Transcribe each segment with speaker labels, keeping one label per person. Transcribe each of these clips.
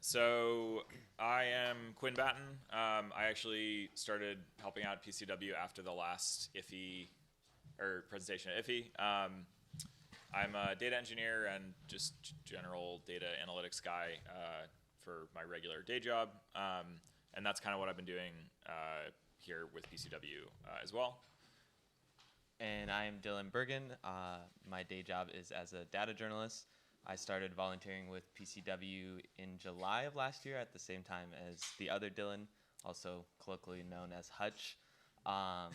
Speaker 1: So I am Quinn Batten. I actually started helping out PCW after the last Iffy or presentation at Iffy. I'm a data engineer and just general data analytics guy for my regular day job, and that's kind of what I've been doing here with PCW as well.
Speaker 2: And I am Dillon Bergin. My day job is as a data journalist. I started volunteering with PCW in July of last year at the same time as the other Dillon, also colloquially known as Hutch. Um,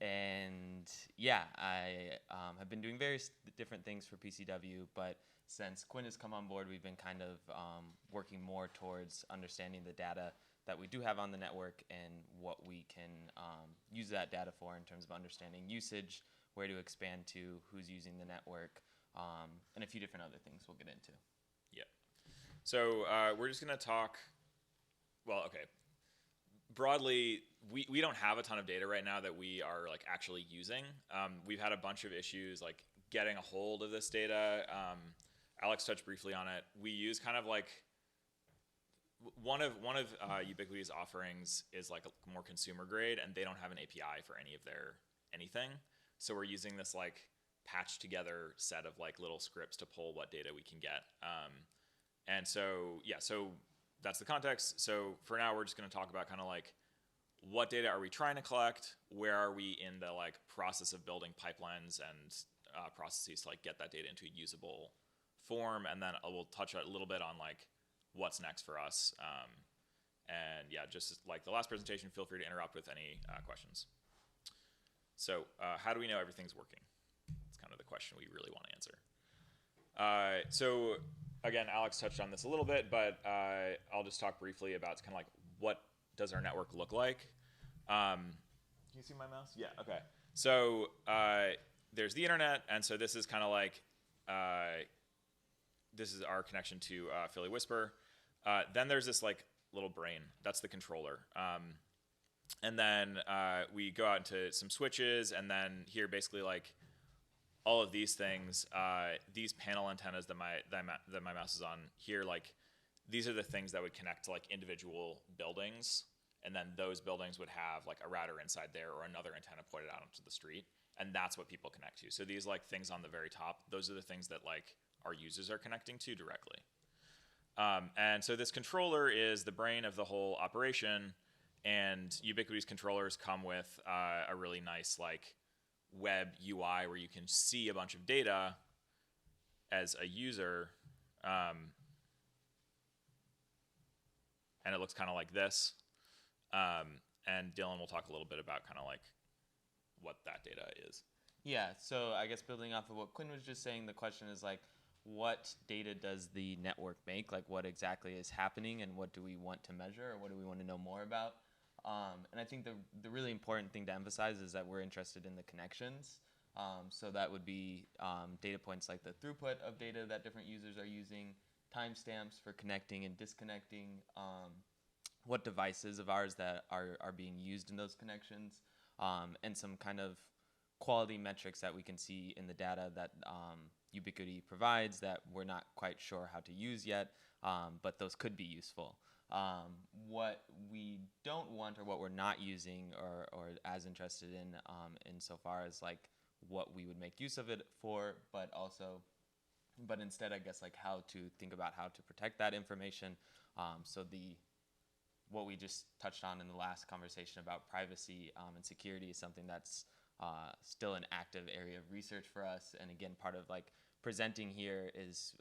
Speaker 2: and yeah, I have been doing various different things for PCW, but since Quinn has come on board, we've been kind of working more towards understanding the data that we do have on the network and what we can use that data for in terms of understanding usage, where to expand to, who's using the network, and a few different other things we'll get into.
Speaker 1: Yeah. So we're just gonna talk. Well, okay. Broadly, we don't have a ton of data right now that we are like actually using. We've had a bunch of issues like getting a hold of this data. Alex touched briefly on it. We use kind of like one of Ubiquity's offerings is like a more consumer grade, and they don't have an API for any of their anything. So we're using this like patched together set of like little scripts to pull what data we can get. And so yeah, so that's the context. So for now, we're just going to talk about kind of like what data are we trying to collect, where are we in the like process of building pipelines and processes to like get that data into a usable form, and then we'll touch a little bit on like what's next for us. And yeah, just like the last presentation, feel free to interrupt with any questions. So how do we know everything's working? It's kind of the question we really want to answer. So again, Alex touched on this a little bit, but I'll just talk briefly about kind of like what does our network look like. Can you see my mouse? Yeah, okay. So there's the internet, and so this is kind of like, this is our connection to Philly Whisper. Then there's this like little brain, that's the controller. And then we go out into some switches, and then here basically like all of these things, these panel antennas that my mouse is on here, like these are the things that would connect to like individual buildings, and then those buildings would have like a router inside there or another antenna pointed out onto the street, and that's what people connect to. So these like things on the very top, those are the things that like our users are connecting to directly. And so this controller is the brain of the whole operation, and Ubiquity's controllers come with a really nice like web UI where you can see a bunch of data as a user, and it looks kind of like this. And Dillon will talk a little bit about kind of like what that data is.
Speaker 2: Yeah, so I guess building off of what Quinn was just saying, the question is like, what data does the network make? Like, what exactly is happening, and what do we want to measure, or what do we want to know more about? And I think the really important thing to emphasize is that we're interested in the connections. So that would be data points like the throughput of data that different users are using, timestamps for connecting and disconnecting, what devices of ours that are being used in those connections, and some kind of quality metrics that we can see in the data that Ubiquity provides that we're not quite sure how to use yet, but those could be useful. What we don't want, or what we're not using or as interested in insofar as like what we would make use of it for, but instead I guess like how to think about how to protect that information. So what we just touched on in the last conversation about privacy and security is something that's still an active area of research for us. And again, part of like presenting here is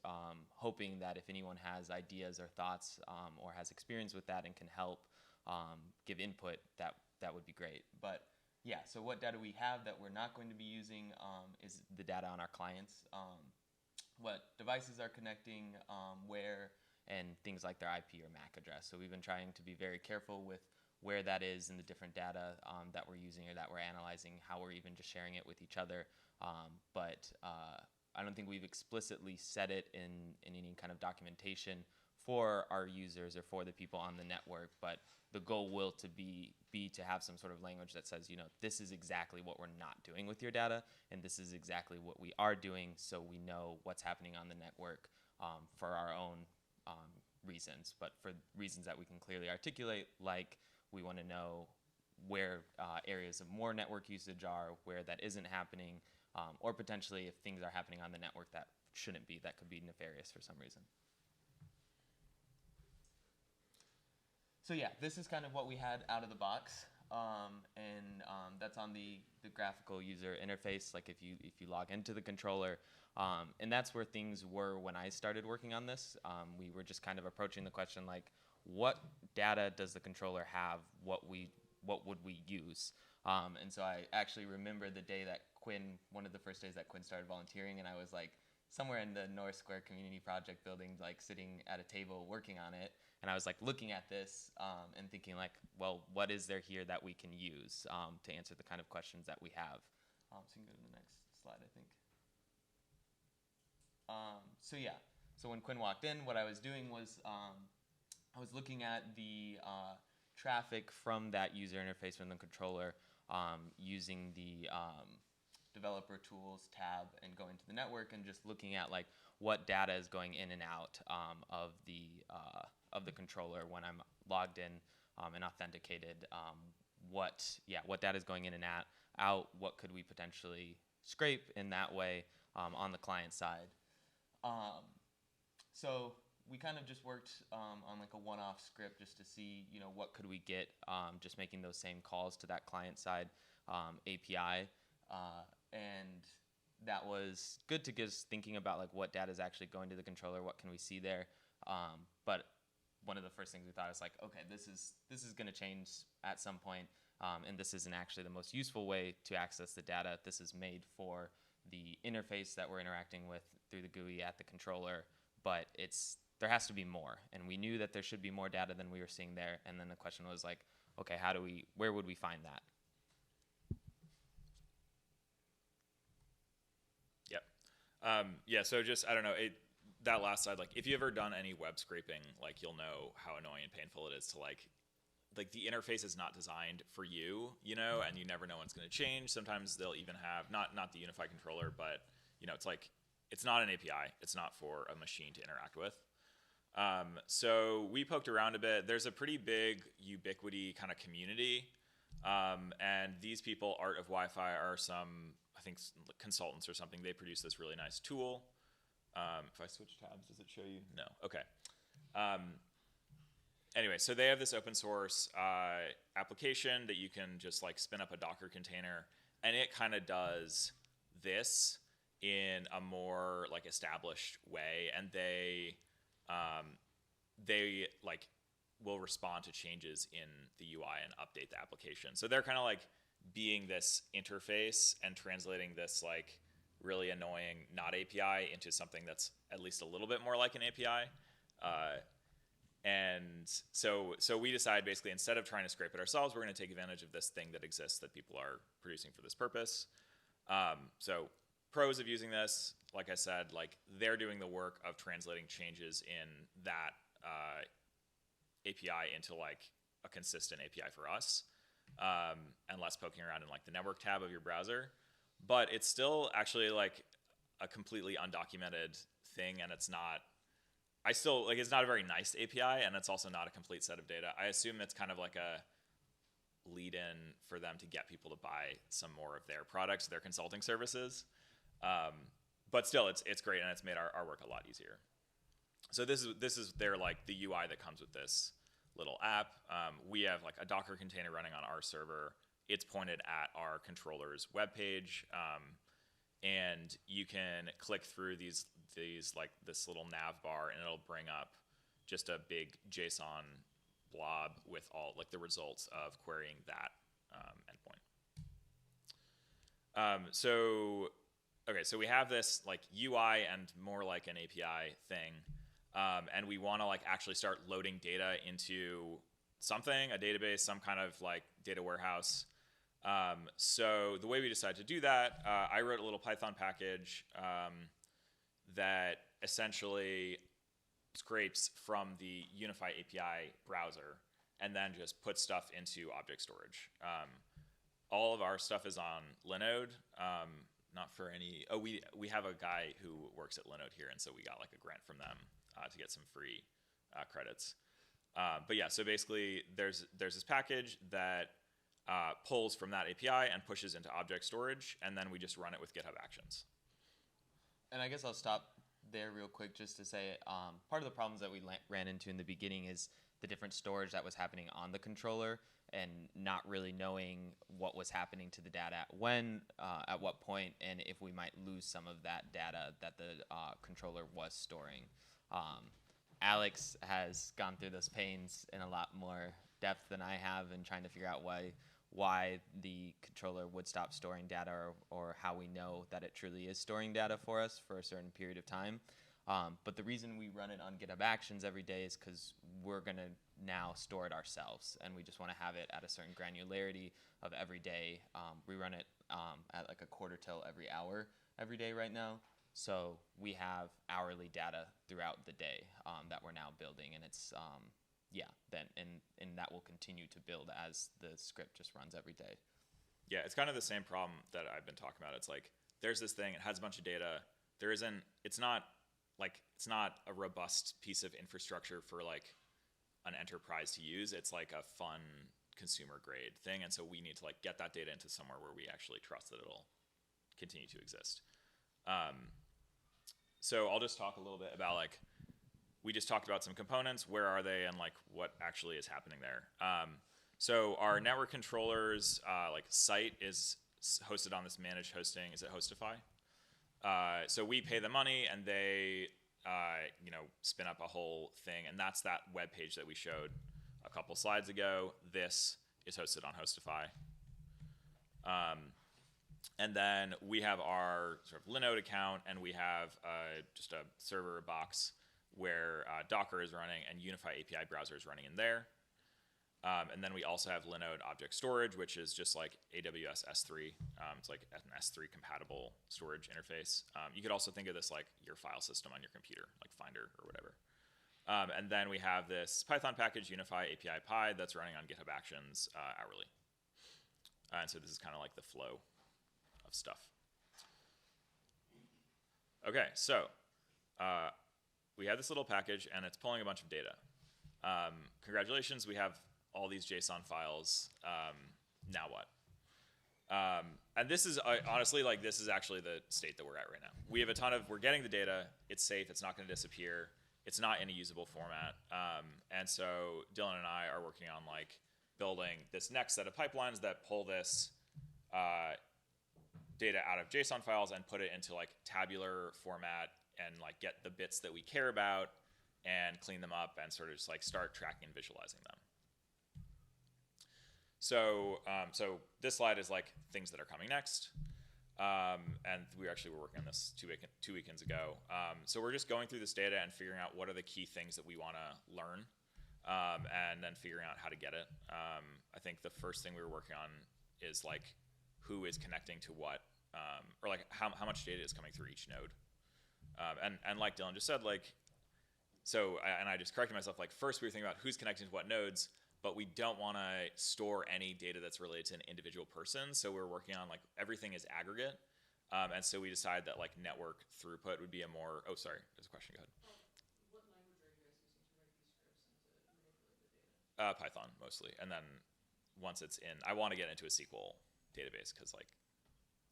Speaker 2: hoping that if anyone has ideas or thoughts or has experience with that and can help give input, that would be great. But yeah, so what data we have that we're not going to be using is the data on our clients, what devices are connecting, where, and things like their IP or MAC address. So we've been trying to be very careful with where that is in the different data that we're using or that we're analyzing, how we're even just sharing it with each other. But I don't think we've explicitly said it in any kind of documentation for our users or for the people on the network, but the goal will to be to have some sort of language that says, you know, this is exactly what we're not doing with your data, and this is exactly what we are doing, so we know what's happening on the network for our own reasons, but for reasons that we can clearly articulate, like we want to know where areas of more network usage are, where that isn't happening, or potentially if things are happening on the network that shouldn't be, that could be nefarious for some reason. So yeah, this is kind of what we had out of the box, and that's on the graphical user interface. Like if you log into the controller, and that's where things were when I started working on this. We were just kind of approaching the question like, what data does the controller have? What would we use? And so I actually remember the day that one of the first days that Quinn started volunteering, and I was like somewhere in the North Square Community Project building, like sitting at a table working on it. And I was like looking at this and thinking like, well, what is there here that we can use to answer the kind of questions that we have? So you can go to the next slide, I think. So yeah, so when Quinn walked in, what I was doing was I was looking at the traffic from that user interface from the controller using the developer tools tab and going to the network and just looking at like what data is going in and out of the controller when I'm logged in and authenticated. What data is going in and out? What could we potentially scrape in that way on the client side? So we kind of just worked on like a one-off script just to see, what could we get, just making those same calls to that client side API, and that was good to get us thinking about like what data is actually going to the controller, what can we see there, but one of the first things we thought was like, okay, this is going to change at some point, and this isn't actually the most useful way to access the data. This is made for the interface that we're interacting with through the GUI at the controller, but there has to be more, and we knew that there should be more data than we were seeing there. And then the question was like, okay, where would we find that?
Speaker 1: Yep. So just, I don't know, that last slide, like if you ever done any web scraping, like you'll know how annoying and painful it is to like the interface is not designed for you, and you never know when it's going to change. Sometimes they'll even have, not the unified controller, but it's like, it's not an API. It's not for a machine to interact with. So we poked around a bit. There's a pretty big Ubiquity kind of community. And these people, Art of Wi-Fi, are some, I think, consultants or something. They produce this really nice tool. If I switch tabs, does it show you? No. Okay. Anyway, so they have this open source application that you can just like spin up a Docker container, and it kind of does this in a more like established way, and they like will respond to changes in the UI and update the application. So they're kind of like being this interface and translating this like really annoying not API into something that's at least a little bit more like an API. And so we decided basically, instead of trying to scrape it ourselves, we're going to take advantage of this thing that exists that people are producing for this purpose. So pros of using this, like I said, like they're doing the work of translating changes in that API into like a consistent API for us, and less poking around in like the network tab of your browser. But it's still actually like a completely undocumented thing, and it's not. It's not a very nice API, and it's also not a complete set of data. I assume it's kind of like a lead-in for them to get people to buy some more of their products, their consulting services. But still, it's great, and it's made our work a lot easier. So this is their like the UI that comes with this little app. We have like a Docker container running on our server. It's pointed at our controller's webpage, and you can click through these like this little nav bar, and it'll bring up just a big JSON blob with all like the results of querying that endpoint. So we have this like UI and more like an API thing, and we want to like actually start loading data into something, a database, some kind of like data warehouse. So the way we decided to do that, I wrote a little Python package that essentially scrapes from the Unify API browser and then just puts stuff into object storage. All of our stuff is on Linode, not for any. Oh, we have a guy who works at Linode here, and so we got like a grant from them. to get some free credits. But yeah, so basically there's this package that pulls from that API and pushes into object storage, and then we just run it with GitHub Actions.
Speaker 2: And I guess I'll stop there real quick just to say part of the problems that we ran into in the beginning is the different storage that was happening on the controller and not really knowing what was happening to the data at what point, and if we might lose some of that data that the controller was storing. Alex has gone through those pains in a lot more depth than I have in trying to figure out why the controller would stop storing data, or how we know that it truly is storing data for us for a certain period of time. But the reason we run it on GitHub Actions every day is because we're going to now store it ourselves, and we just want to have it at a certain granularity of every day. We run it at like a quarter till every hour every day right now. So we have hourly data throughout the day that we're now building, and it's and that will continue to build as the script just runs every day.
Speaker 1: Yeah, it's kind of the same problem that I've been talking about. It's like there's this thing, it has a bunch of data. It's not a robust piece of infrastructure for like an enterprise to use. It's like a fun consumer grade thing, and so we need to like get that data into somewhere where we actually trust that it'll continue to exist. So I'll just talk a little bit about like, we just talked about some components, where are they, and like what actually is happening there. So our network controllers like site is hosted on this managed hosting. Is it Hostify? So we pay the money, and they spin up a whole thing, and that's that web page that we showed a couple slides ago. This is hosted on Hostify. And then we have our sort of Linode account, and we have just a server box where Docker is running and Unify API browser is running in there. And then we also have Linode Object Storage, which is just like AWS S3. It's like an S3 compatible storage interface. You could also think of this like your file system on your computer, like Finder or whatever. And then we have this Python package, Unify API Py, that's running on GitHub Actions hourly. And so this is kind of like the flow of stuff. Okay, so we have this little package, and it's pulling a bunch of data. Congratulations, we have all these JSON files. Now what? And this is honestly, like, this is actually the state that we're at right now. We have we're getting the data. It's safe. It's not going to disappear. It's not in a usable format. And so Dylan and I are working on like building this next set of pipelines that pull this data out of JSON files and put it into like tabular format, and like get the bits that we care about and clean them up and sort of just like start tracking and visualizing them. So this slide is like things that are coming next. And we actually were working on this two weekends ago. So we're just going through this data and figuring out what are the key things that we want to learn, and then figuring out how to get it. I think the first thing we were working on is like who is connecting to what, or like how much data is coming through each node. And like Dylan just said, like, and I just corrected myself, like first we were thinking about who's connecting to what nodes, but we don't want to store any data that's related to an individual person. So we're working on like everything is aggregate. And so we decided that like network throughput would be a more, oh, sorry, there's a question, go ahead.
Speaker 3: What language are you guys using to write these scripts and to manipulate the data?
Speaker 1: Python mostly. And then once it's in, I want to get into a SQL database because like,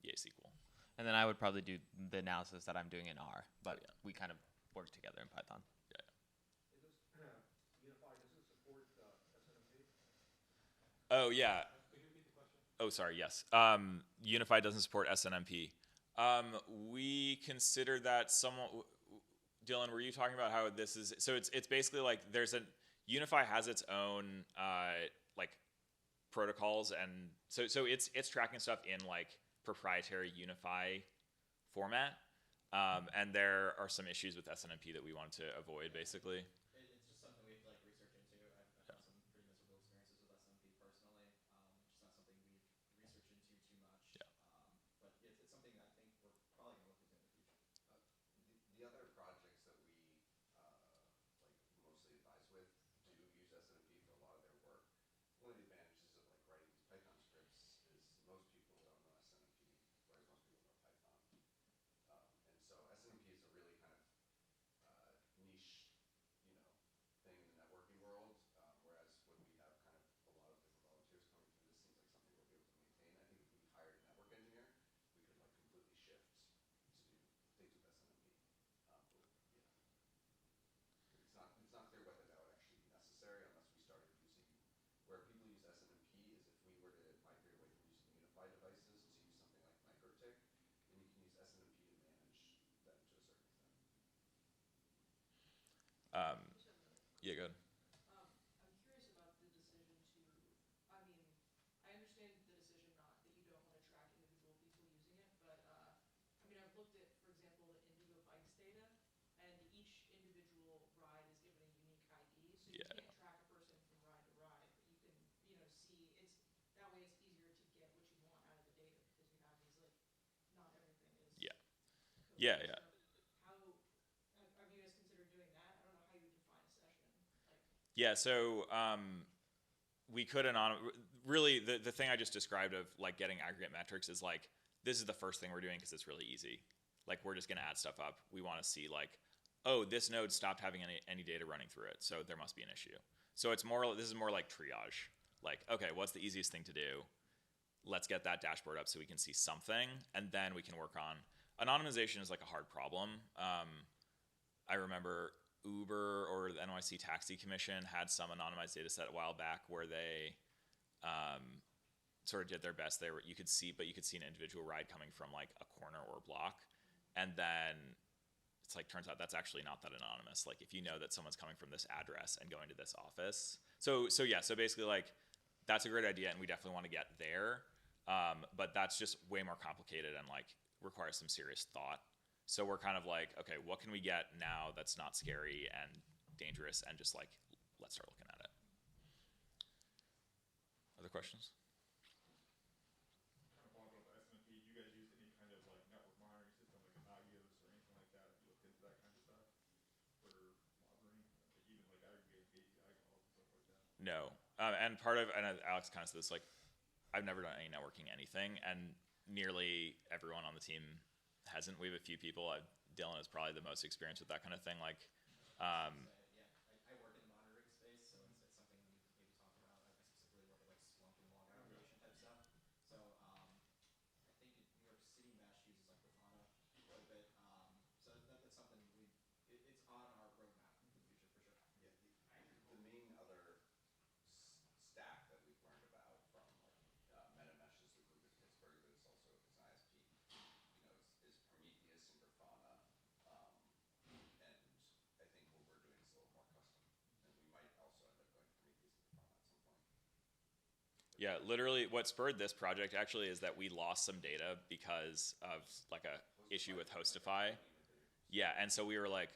Speaker 1: yay, SQL.
Speaker 2: And then I would probably do the analysis that I'm doing in R, but
Speaker 1: yeah,
Speaker 2: we kind of work together in Python.
Speaker 1: Yeah.
Speaker 4: Unify, does it support SNMP?
Speaker 1: Oh, yeah.
Speaker 4: Could you repeat the question?
Speaker 1: Oh, sorry, yes. Unify doesn't support SNMP. We consider that somewhat. Dylan, were you talking about how this is? So it's basically like Unify has its own like protocols, and so it's tracking stuff in like proprietary Unify format, and there are some issues with SNMP that we wanted to avoid, basically.
Speaker 5: It's just something we have to like research into. I've had some pretty miserable experiences with SNMP personally. Just not something we've researched into too much.
Speaker 1: Yeah.
Speaker 5: But it's something that I think we're probably going to look into in the future.
Speaker 6: The other projects that we like mostly advise with do use SNMP for a lot of their work. One of the advantages of like writing these Python scripts is most people don't know SNMP, whereas most people know Python. And so SNMP is a really kind of niche
Speaker 1: Yeah, good.
Speaker 3: I'm curious about the decision to, I mean, I understand the decision not, that you don't want to track individual people using it, but, I mean, I've looked at, for example, the Indigo Bikes data, and each individual ride is given a unique ID, so you
Speaker 1: Yeah.
Speaker 3: can't track a person from ride to ride, but you can, see, that way it's easier to get what you want out of the data, because you have these, like, not everything is
Speaker 1: Yeah.
Speaker 3: coded.
Speaker 1: Yeah, yeah.
Speaker 3: So have you guys considered doing that? I don't know how you would define a session, like.
Speaker 1: Yeah, so we could really the thing I just described of like getting aggregate metrics is like this is the first thing we're doing because it's really easy. Like we're just gonna add stuff up. We want to see like, oh, this node stopped having any data running through it, so there must be an issue. So this is more like triage. Like, okay, what's the easiest thing to do? Let's get that dashboard up so we can see something, and then we can work on anonymization is like a hard problem. I remember Uber or the NYC Taxi Commission had some anonymized data set a while back where they sort of did their best. You could see an individual ride coming from like a corner or a block, and then it's like turns out that's actually not that anonymous. Like if you know that someone's coming from this address and going to this office, so basically like that's a great idea, and we definitely want to get there, but that's just way more complicated and like requires some serious thought. So we're kind of like, okay, what can we get now that's not scary and dangerous, and just like, let's start looking at it. Other questions?
Speaker 4: Kind of following up with SNMP, do you guys use any kind of like network monitoring system like a Nagios or anything like that? Have you looked into that kind of stuff for monitoring, like even like aggregating API calls and stuff like that?
Speaker 1: No. And Alex kind of said this, like, I've never done any networking anything, and nearly everyone on the team hasn't. We have a few people. Dylan is probably the most experienced with that kind of thing. Like,
Speaker 5: I work in the monitoring space, so it's something we maybe talk about. I specifically work at like Splunk and log aggregation type stuff. So I think New York City Mesh uses like Grafana quite a bit. So that's something it's on our roadmap for the future for sure.
Speaker 6: Yeah, the main other stack that we've learned about from like MetaMesh is the group in Pittsburgh that is also is an ISP. Is Prometheus and Grafana, and I think what we're doing is a little more custom, and we might also end up going Prometheus and Grafana at some point.
Speaker 1: yeah, literally, what spurred this project actually is that we lost some data because of like a issue with Hostify. Yeah, and so we were like,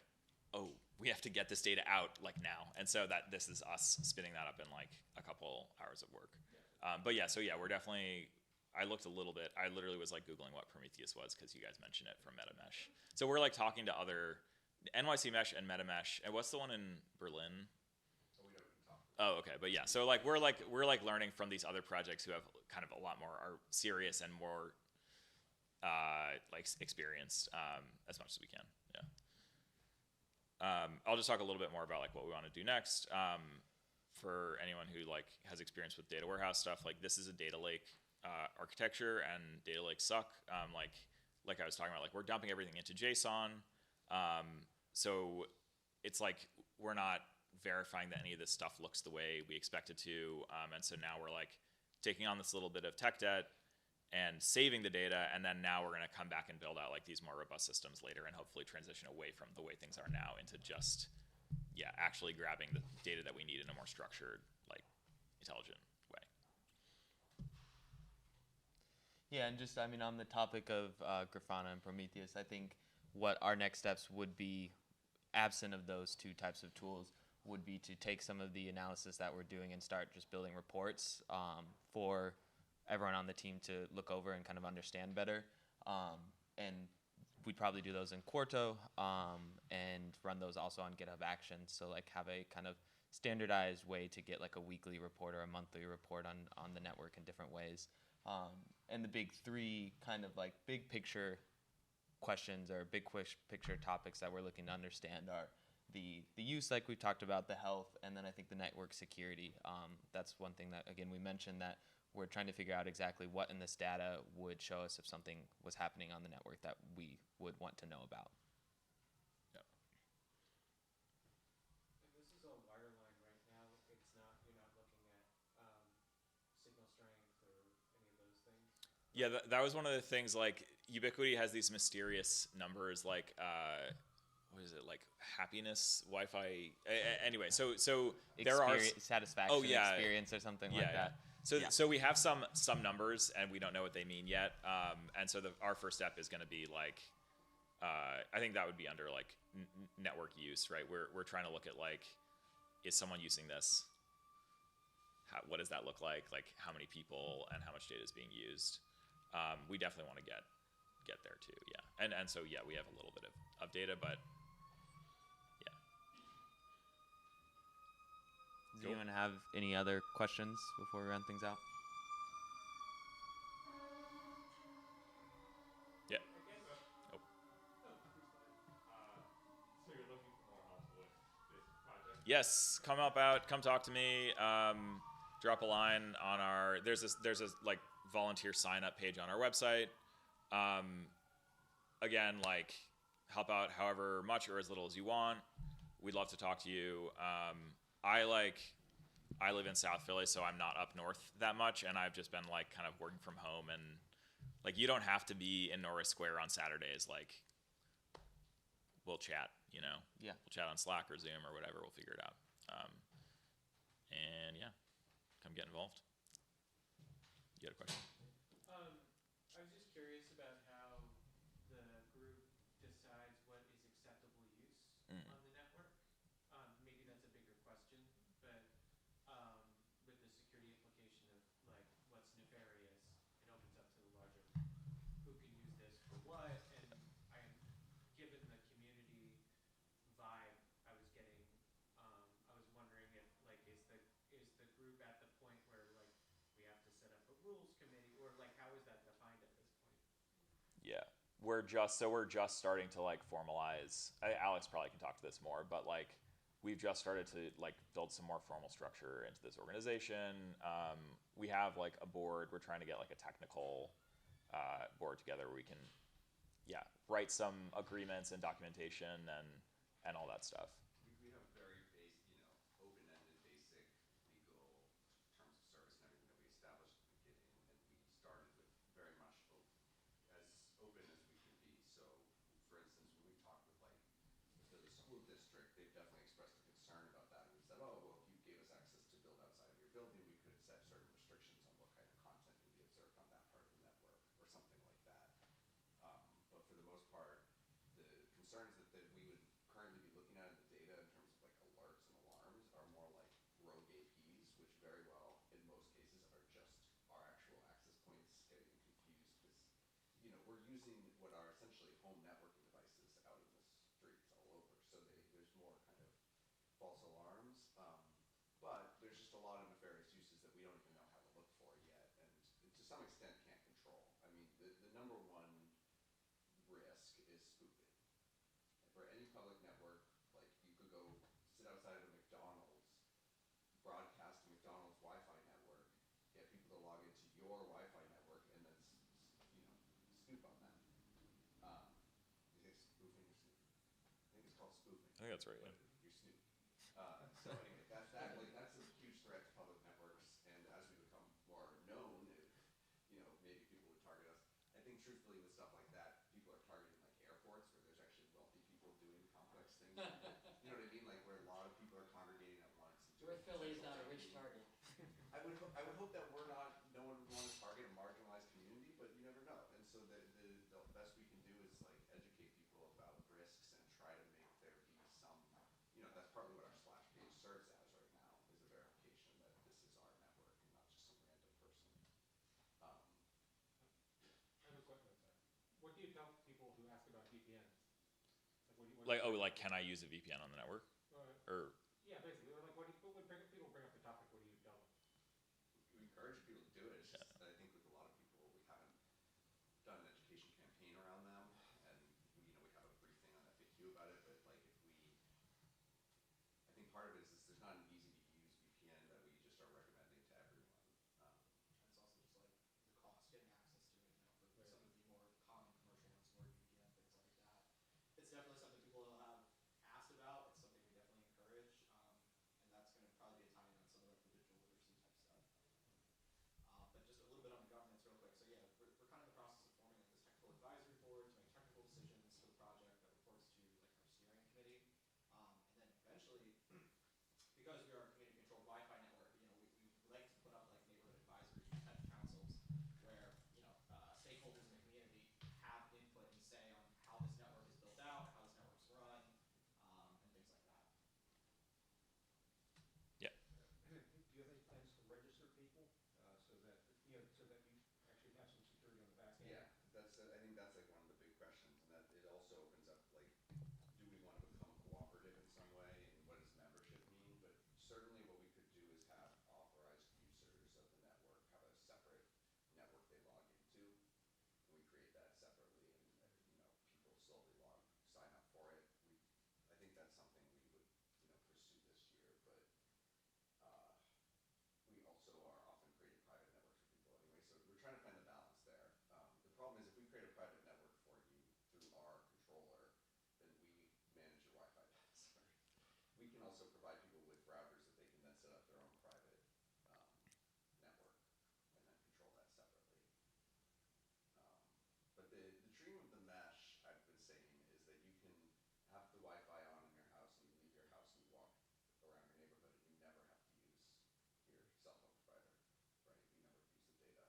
Speaker 1: oh, we have to get this data out like now, and so this is us spinning that up in like a couple hours of work. But yeah, so yeah, we're definitely. I looked a little bit. I literally was like Googling what Prometheus was because you guys mentioned it from MetaMesh. So we're like talking to other NYC Mesh and MetaMesh. And what's the one in Berlin?
Speaker 6: So we don't even talk.
Speaker 1: Oh, okay. But yeah, so like we're learning from these other projects who have kind of a lot more are serious and more like experienced as much as we can. Yeah. I'll just talk a little bit more about like what we want to do next. For anyone who like has experience with data warehouse stuff, like this is a data lake architecture, and data lakes suck. Like I was talking about, like we're dumping everything into JSON, so it's like we're not verifying that any of this stuff looks the way we expect it to, and so now we're like taking on this little bit of tech debt and saving the data, and then now we're going to come back and build out like these more robust systems later, and hopefully transition away from the way things are now into just actually grabbing the data that we need in a more structured, like intelligent way.
Speaker 2: Yeah, and just, I mean, on the topic of Grafana and Prometheus, I think what our next steps would be, absent of those two types of tools, would be to take some of the analysis that we're doing and start just building reports for everyone on the team to look over and kind of understand better. And we'd probably do those in Quarto and run those also on GitHub Actions. So like have a kind of standardized way to get like a weekly report or a monthly report on the network in different ways. And the big three kind of like big picture questions or big picture topics that we're looking to understand are the use, like we've talked about, the health, and then I think the network security. That's one thing that, again, we mentioned that we're trying to figure out exactly what in this data would show us if something was happening on the network that we would want to know about.
Speaker 1: Yep.
Speaker 7: And this is all wireline right now. It's not, you're not looking at signal strength or any of those things.
Speaker 1: Yeah, that was one of the things. Like Ubiquiti has these mysterious numbers, like what is it, like happiness Wi-Fi? Anyway, so there are
Speaker 2: satisfaction
Speaker 1: yeah.
Speaker 2: experience or something
Speaker 1: yeah,
Speaker 2: like that.
Speaker 1: So
Speaker 2: Yeah.
Speaker 1: so we have some numbers and we don't know what they mean yet. And so our first step is going to be like, I think that would be under like network use, right? We're trying to look at like, is someone using this? What does that look like? Like how many people and how much data is being used? We definitely want to get there too, yeah. And so yeah, we have a little bit of data, but yeah.
Speaker 2: Does anyone have any other questions before we run things out?
Speaker 1: Yeah.
Speaker 4: I guess.
Speaker 1: Oh.
Speaker 4: No, please go ahead. So you're looking for more help with this project?
Speaker 1: Yes, come talk to me. Drop a line on our. There's a like volunteer sign up page on our website. Again, like help out however much or as little as you want. We'd love to talk to you. I live in South Philly, so I'm not up north that much, and I've just been like kind of working from home, and like you don't have to be in Norris Square on Saturdays. Like we'll chat, you know.
Speaker 2: Yeah.
Speaker 1: We'll chat on Slack or Zoom or whatever. We'll figure it out. And yeah, come get involved. You had a question?
Speaker 7: I was just curious about how the group decides what is acceptable use on the network. Maybe that's a bigger question, but with the security implication of like what's nefarious, it opens up to the larger who can use this for what. And I'm given the community vibe I was getting, I was wondering if like is the group at the point where like we have to set up a rules committee, or like how is that defined at this point?
Speaker 1: Yeah, we're just starting to like formalize. Alex probably can talk to this more, but like we've just started to like build some more formal structure into this organization. We have like a board. We're trying to get like a technical board together where we can, yeah, write some agreements and documentation and all that stuff.
Speaker 6: We have very open-ended, basic legal terms of service and everything that we established at the beginning, and we started with very much as open as we can be. So, for instance, when we talked with like the Philly School District, they've definitely expressed a concern about that, and we said, oh, well, if you gave us access to build outside of your building, we could set certain restrictions on what kind of content can be observed on that part of the network, or something like that. But for the most part, the concerns that we would currently be looking at in the data in terms of like alerts and alarms are more like rogue APs, which very well, in most cases, are just our actual access points getting confused because, we're using what are essentially home networking devices out in the streets all over. So there's more kind of false alarms. But there's just a lot of nefarious uses that we don't even know how to look for yet, and to some extent can't control. I mean, the number one risk is spoofing. For any public network, like you could go sit outside of a McDonald's, broadcast a McDonald's Wi-Fi network, get people to log into your Wi-Fi network, and then spoop on them. Is it spoofing or snooping? I think it's called spoofing.
Speaker 1: I think that's right.
Speaker 6: But
Speaker 1: Yeah.
Speaker 6: you're Snoop. So anyway, that's a huge threat to public networks, and as we become more known, maybe people would target us. I think truthfully with stuff like that, people are targeting like airports where there's actually wealthy people doing complex things. You know what I mean? Like where a lot of people are congregating at once.
Speaker 8: Where Philly is not a rich target.
Speaker 6: I would hope that no one would want to target a marginalized community, but you never know. And so the best we can do is like educate people about risks and try to make there be some, that's partly what our splash page serves as right now, is a verification that this is our network and not just some random person.
Speaker 7: I have a question. What do you tell people who ask about VPNs?
Speaker 1: Like can I use a VPN on the network? Or
Speaker 7: yeah, basically, or like when people bring up the topic, what do you tell them?
Speaker 6: We encourage people to do it. It's just that I think with a lot of people, we haven't done an education campaign around them, and we have a brief thing on FAQ about it. But like I think part of it is there's not an easy to use VPN that we just are recommending to everyone.
Speaker 5: And it's also just like the cost getting access to it, for some of the more common commercial ones, NordVPN, things like that. It's definitely something people have asked about. It's something we definitely encourage, and that's going to probably be a tie-in on some of like the digital literacy type stuff.
Speaker 6: Yeah, I think that's like one of the big questions, and that it also opens up like, do we want to become cooperative in some way, and what does membership mean? But certainly, what we could do is have authorized users of the network have a separate network they log into, and we create that separately, and people slowly sign up for it. I think that's something we would pursue this year, but uh, we also are often creating private networks for people anyway. So we're trying to find the balance there. The problem is if we create a private network for you through our controller, then we manage your Wi-Fi password. We can also provide people with routers that they can then set up their own private network and then control that separately. But the dream of the mesh, I've been saying, is that you can have the Wi-Fi on in your house, and you leave your house and you walk around your neighborhood, and you never have to use your cell phone provider, right? You never use the data.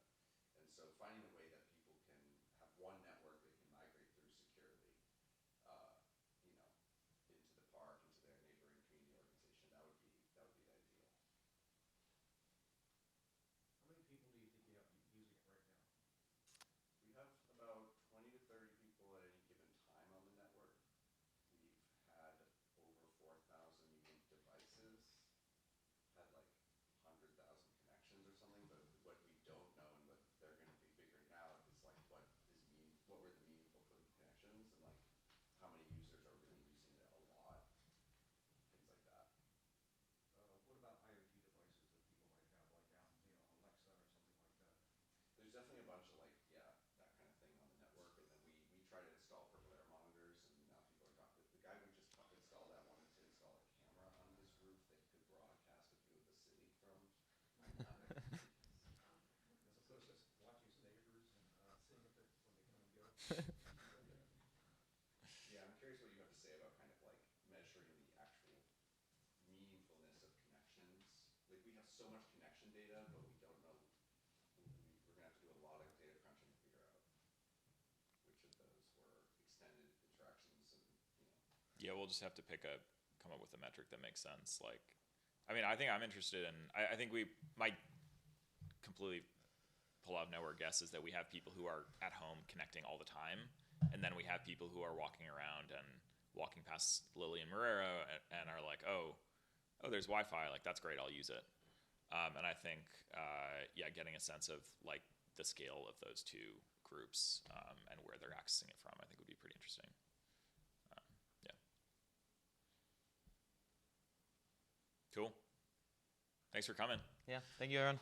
Speaker 6: And so finding a way that people can have one network they can migrate through securely, you know, into the park, into their neighboring community organization, that would be the ideal.
Speaker 4: How many people do you think you have using it right now?
Speaker 6: We have about 20 to 30 people at any given time on the network. We've had over 4,000 unique devices, had like 100,000 connections or something, but what we don't know and what they're going to be figuring out is like what were the meaningful connections, and like how many users are really using it a lot, things like that.
Speaker 4: What about IoT devices that people might have, like Alexa or something like that?
Speaker 6: There's definitely a bunch of like, yeah, that kind of thing on the network, and then we try to install purple air monitors, and now people are talking. The guy we just installed that wanted to install a camera on his roof that could broadcast a view of the city from my attic.
Speaker 4: As opposed to watching his neighbors and seeing if when they come and go.
Speaker 6: Yeah, I'm curious what you have to say about kind of like measuring the actual meaningfulness of connections. Like we have so much connection data, but we don't know. We're gonna have to do a lot of data crunching to figure out which of those were extended interactions, and
Speaker 1: Yeah, we'll just have to come up with a metric that makes sense. Like, I mean, I think I'm interested in. I think we might completely pull out nowhere guess is that we have people who are at home connecting all the time, and then we have people who are walking around and walking past Lily and Marrero and are like, oh, there's Wi-Fi, like that's great, I'll use it. And I think, yeah, getting a sense of like the scale of those two groups and where they're accessing it from, I think would be pretty interesting. Yeah. Cool. Thanks for coming.
Speaker 2: Yeah, thank you, everyone.